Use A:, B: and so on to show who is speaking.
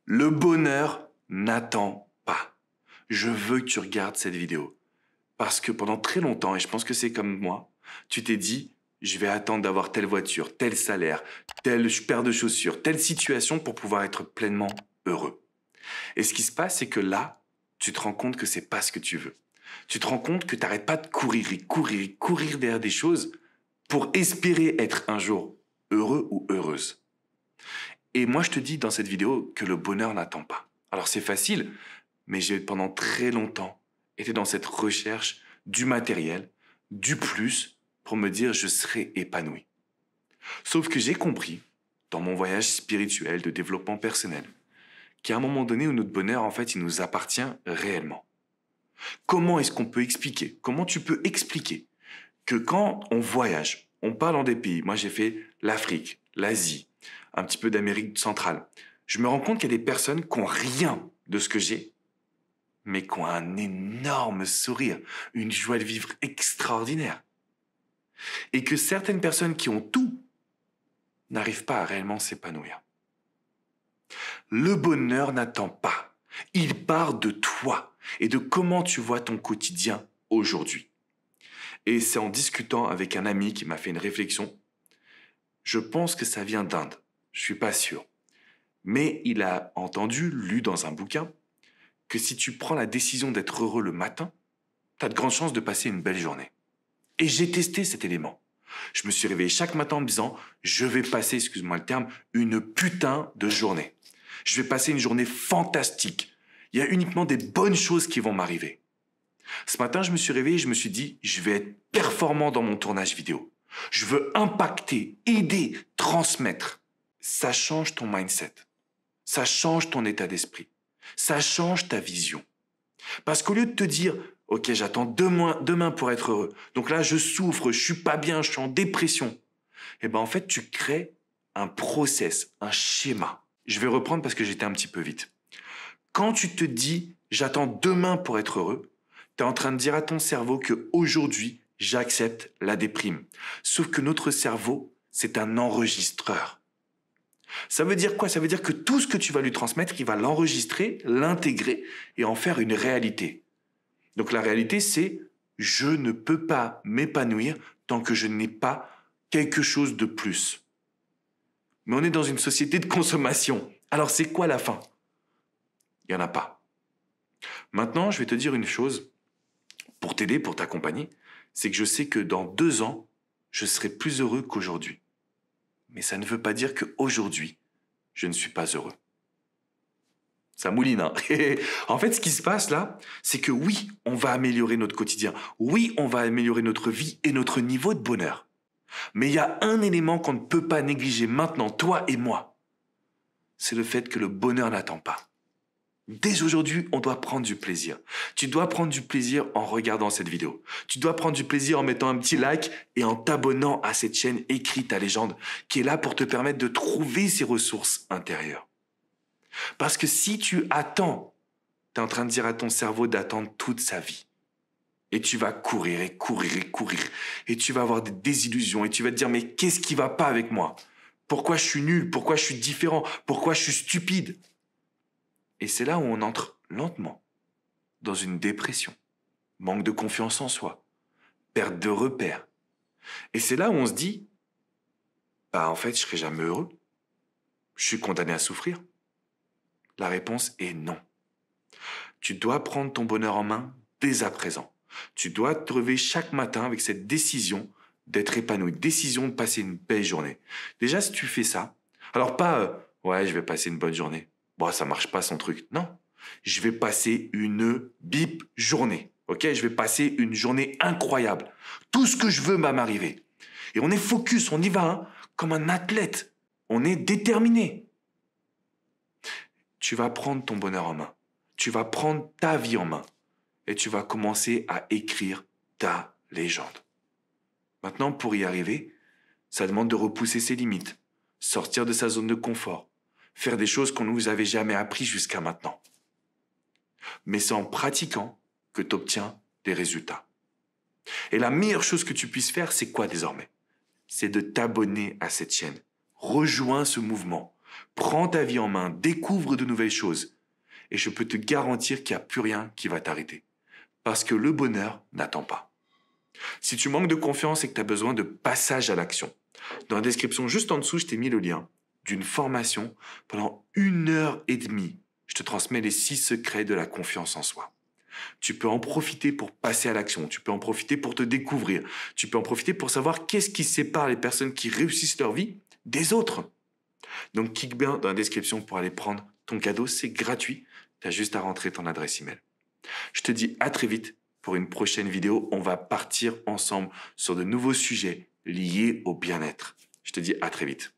A: Le bonheur n'attend pas. Je veux que tu regardes cette vidéo. Parce que pendant très longtemps, et je pense que c'est comme moi, tu t'es dit, je vais attendre d'avoir telle voiture, tel salaire, telle paire de chaussures, telle situation pour pouvoir être pleinement heureux. Et ce qui se passe, c'est que là, tu te rends compte que c'est pas ce que tu veux. Tu te rends compte que tu n'arrêtes pas de courir et courir et courir derrière des choses pour espérer être un jour heureux ou heureuse. Et moi, je te dis dans cette vidéo que le bonheur n'attend pas. Alors c'est facile, mais j'ai pendant très longtemps été dans cette recherche du matériel, du plus, pour me dire je serai épanoui. Sauf que j'ai compris, dans mon voyage spirituel de développement personnel, qu'à un moment donné où notre bonheur, en fait, il nous appartient réellement. Comment est-ce qu'on peut expliquer, comment tu peux expliquer que quand on voyage, on part dans des pays, moi j'ai fait l'Afrique, l'Asie, un petit peu d'Amérique centrale, je me rends compte qu'il y a des personnes qui n'ont rien de ce que j'ai, mais qui ont un énorme sourire, une joie de vivre extraordinaire. Et que certaines personnes qui ont tout n'arrivent pas à réellement s'épanouir. Le bonheur n'attend pas. Il part de toi et de comment tu vois ton quotidien aujourd'hui. Et c'est en discutant avec un ami qui m'a fait une réflexion. Je pense que ça vient d'Inde. Je suis pas sûr. Mais il a entendu, lu dans un bouquin, que si tu prends la décision d'être heureux le matin, tu as de grandes chances de passer une belle journée. Et j'ai testé cet élément. Je me suis réveillé chaque matin en me disant, je vais passer, excuse-moi le terme, une putain de journée. Je vais passer une journée fantastique. Il y a uniquement des bonnes choses qui vont m'arriver. Ce matin, je me suis réveillé et je me suis dit, je vais être performant dans mon tournage vidéo. Je veux impacter, aider, transmettre. Ça change ton mindset. Ça change ton état d'esprit. Ça change ta vision. Parce qu'au lieu de te dire, ok, j'attends demain pour être heureux. Donc là, je souffre, je suis pas bien, je suis en dépression. Eh ben, en fait, tu crées un process, un schéma. Je vais reprendre parce que j'étais un petit peu vite. Quand tu te dis, j'attends demain pour être heureux, tu es en train de dire à ton cerveau que aujourd'hui, j'accepte la déprime. Sauf que notre cerveau, c'est un enregistreur. Ça veut dire quoi? Ça veut dire que tout ce que tu vas lui transmettre, il va l'enregistrer, l'intégrer et en faire une réalité. Donc la réalité, c'est je ne peux pas m'épanouir tant que je n'ai pas quelque chose de plus. Mais on est dans une société de consommation. Alors c'est quoi la fin? Il n'y en a pas. Maintenant, je vais te dire une chose pour t'aider, pour t'accompagner, c'est que je sais que dans 2 ans, je serai plus heureux qu'aujourd'hui. Mais ça ne veut pas dire qu'aujourd'hui, je ne suis pas heureux. Ça mouline, hein. En fait, ce qui se passe là, c'est que oui, on va améliorer notre quotidien. Oui, on va améliorer notre vie et notre niveau de bonheur. Mais il y a un élément qu'on ne peut pas négliger maintenant, toi et moi. C'est le fait que le bonheur n'attend pas. Dès aujourd'hui, on doit prendre du plaisir. Tu dois prendre du plaisir en regardant cette vidéo. Tu dois prendre du plaisir en mettant un petit like et en t'abonnant à cette chaîne Écris ta légende qui est là pour te permettre de trouver ces ressources intérieures. Parce que si tu attends, tu es en train de dire à ton cerveau d'attendre toute sa vie. Et tu vas courir et courir et courir. Et tu vas avoir des désillusions et tu vas te dire mais qu'est-ce qui va pas avec moi? Pourquoi je suis nul? Pourquoi je suis différent? Pourquoi je suis stupide? Et c'est là où on entre lentement dans une dépression, manque de confiance en soi, perte de repères. Et c'est là où on se dit, en fait, je serai jamais heureux. Je suis condamné à souffrir. La réponse est non. Tu dois prendre ton bonheur en main dès à présent. Tu dois te réveiller chaque matin avec cette décision d'être épanoui, décision de passer une belle journée. Déjà, si tu fais ça, alors pas ouais, je vais passer une bonne journée. Bon, ça marche pas son truc. Non, je vais passer une bip journée. Ok, je vais passer une journée incroyable. Tout ce que je veux va m'arriver. Et on est focus, on y va, hein, comme un athlète. On est déterminé. Tu vas prendre ton bonheur en main. Tu vas prendre ta vie en main. Et tu vas commencer à écrire ta légende. Maintenant, pour y arriver, ça demande de repousser ses limites, sortir de sa zone de confort, faire des choses qu'on ne vous avait jamais appris jusqu'à maintenant. Mais c'est en pratiquant que tu obtiens des résultats. Et la meilleure chose que tu puisses faire, c'est quoi désormais? C'est de t'abonner à cette chaîne. Rejoins ce mouvement Prends ta vie en main, découvre de nouvelles choses. Et je peux te garantir qu'il n'y a plus rien qui va t'arrêter. Parce que le bonheur n'attend pas. Si tu manques de confiance et que tu as besoin de passage à l'action, dans la description juste en dessous, je t'ai mis le lien d'une formation pendant 1h30. Je te transmets les 6 secrets de la confiance en soi. Tu peux en profiter pour passer à l'action, tu peux en profiter pour te découvrir, tu peux en profiter pour savoir qu'est-ce qui sépare les personnes qui réussissent leur vie des autres. Donc, clique bien dans la description pour aller prendre ton cadeau, c'est gratuit, tu as juste à rentrer ton adresse email. Je te dis à très vite pour une prochaine vidéo, on va partir ensemble sur de nouveaux sujets liés au bien-être. Je te dis à très vite.